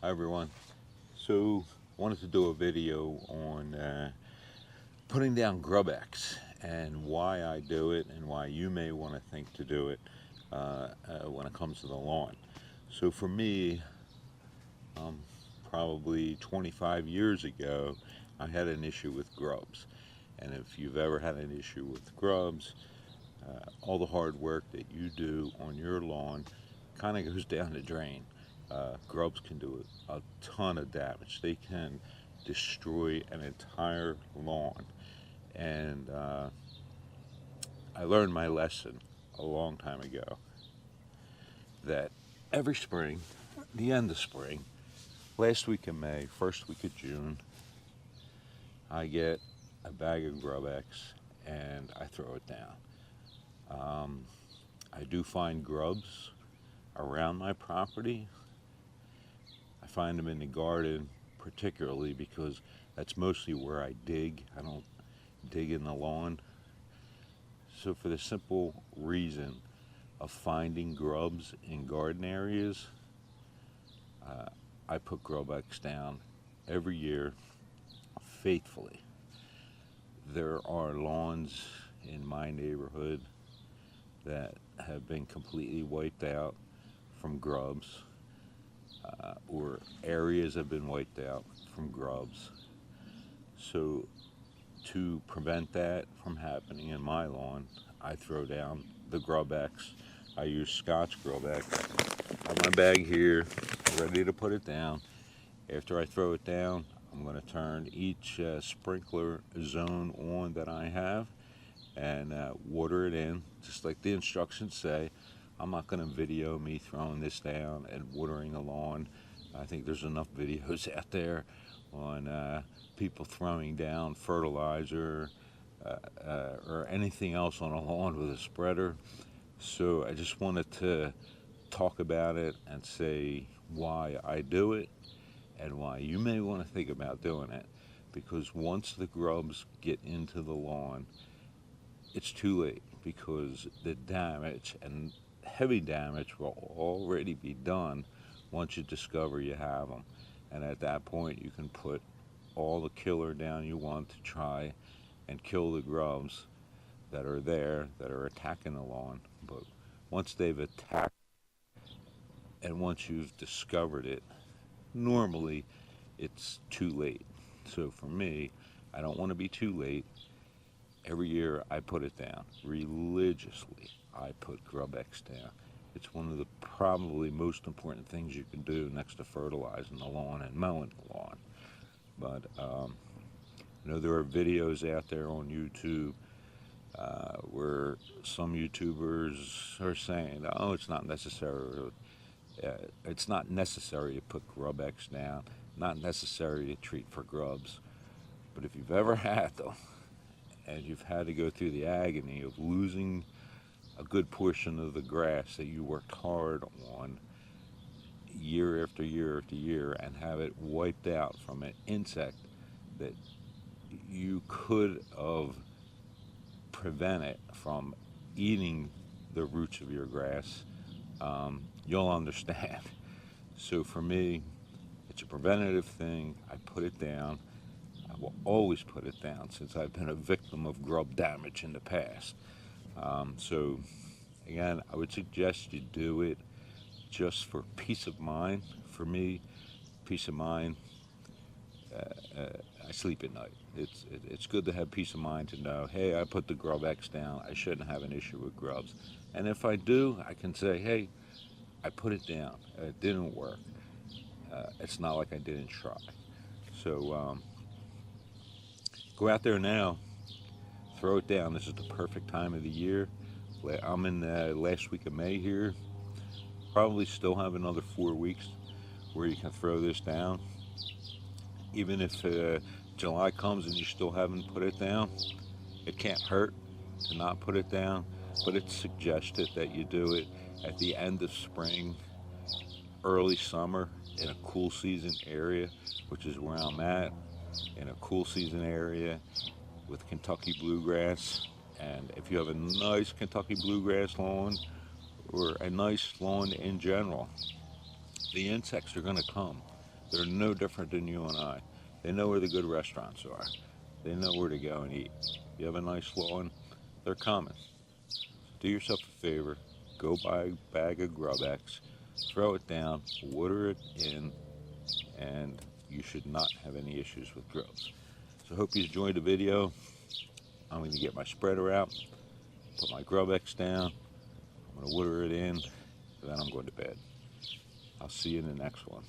Hi everyone. So wanted to do a video on putting down Grubex and why I do it and why you may want to think to do it when it comes to the lawn. So for me, probably 25 years ago, I had an issue with grubs. And if you've ever had an issue with grubs, all the hard work that you do on your lawn kind of goes down the drain. Grubs can do a ton of damage. They can destroy an entire lawn. And I learned my lesson a long time ago that every spring, the end of spring, last week of May, first week of June, I get a bag of Grubex and I throw it down. I do find grubs around my property. I find them in the garden particularly because that's mostly where I dig. I don't dig in the lawn. So for the simple reason of finding grubs in garden areas, I put Grubex down every year faithfully. There are lawns in my neighborhood that have been completely wiped out from grubs, or areas have been wiped out from grubs. So to prevent that from happening in my lawn, I throw down the Grubex. I use Scotts Grubex. I have my bag here, ready to put it down. After I throw it down, I'm going to turn each sprinkler zone on that I have and water it in, just like the instructions say. I'm not going to video me throwing this down and watering the lawn. I think there's enough videos out there on people throwing down fertilizer or anything else on a lawn with a spreader. So I just wanted to talk about it and say why I do it and why you may want to think about doing it. Because once the grubs get into the lawn, it's too late, because the damage and heavy damage will already be done once you discover you have them. And at that point you can put all the killer down you want to try and kill the grubs that are there, that are attacking the lawn. But once they've attacked and once you've discovered it, normally it's too late. So for me, I don't want to be too late. Every year I put it down religiously. I put Grubex down. It's one of the probably most important things you can do next to fertilizing the lawn and mowing the lawn. But I know there are videos out there on YouTube where some YouTubers are saying, "Oh, it's not necessary. It's not necessary to put Grubex down. Not necessary to treat for grubs." But if you've ever had them, and you've had to go through the agony of losing a good portion of the grass that you worked hard on year after year after year, and have it wiped out from an insect that you could have prevented from eating the roots of your grass, you'll understand. So for me, it's a preventative thing. I put it down. I will always put it down since I've been a victim of grub damage in the past. So again, I would suggest you do it just for peace of mind. For me, peace of mind, I sleep at night. It's good to have peace of mind to know, hey, I put the Grubex down. I shouldn't have an issue with grubs. And if I do, I can say, hey, I put it down. It didn't work. It's not like I didn't try. So go out there now, throw it down. This is the perfect time of the year. I'm in the last week of May here. Probably still have another 4 weeks where you can throw this down. Even if July comes and you still haven't put it down, it can't hurt to not put it down. But it's suggested that you do it at the end of spring, early summer, in a cool season area, which is where I'm at, in a cool season area with Kentucky bluegrass. And if you have a nice Kentucky bluegrass lawn, or a nice lawn in general, the insects are going to come. They're no different than you and I. They know where the good restaurants are. They know where to go and eat. You have a nice lawn, they're coming. Do yourself a favor, go buy a bag of Grubex, throw it down, water it in, and you should not have any issues with grubs. So I hope you enjoyed the video. I'm going to get my spreader out, put my Grubex down, I'm going to water it in, and then I'm going to bed. I'll see you in the next one.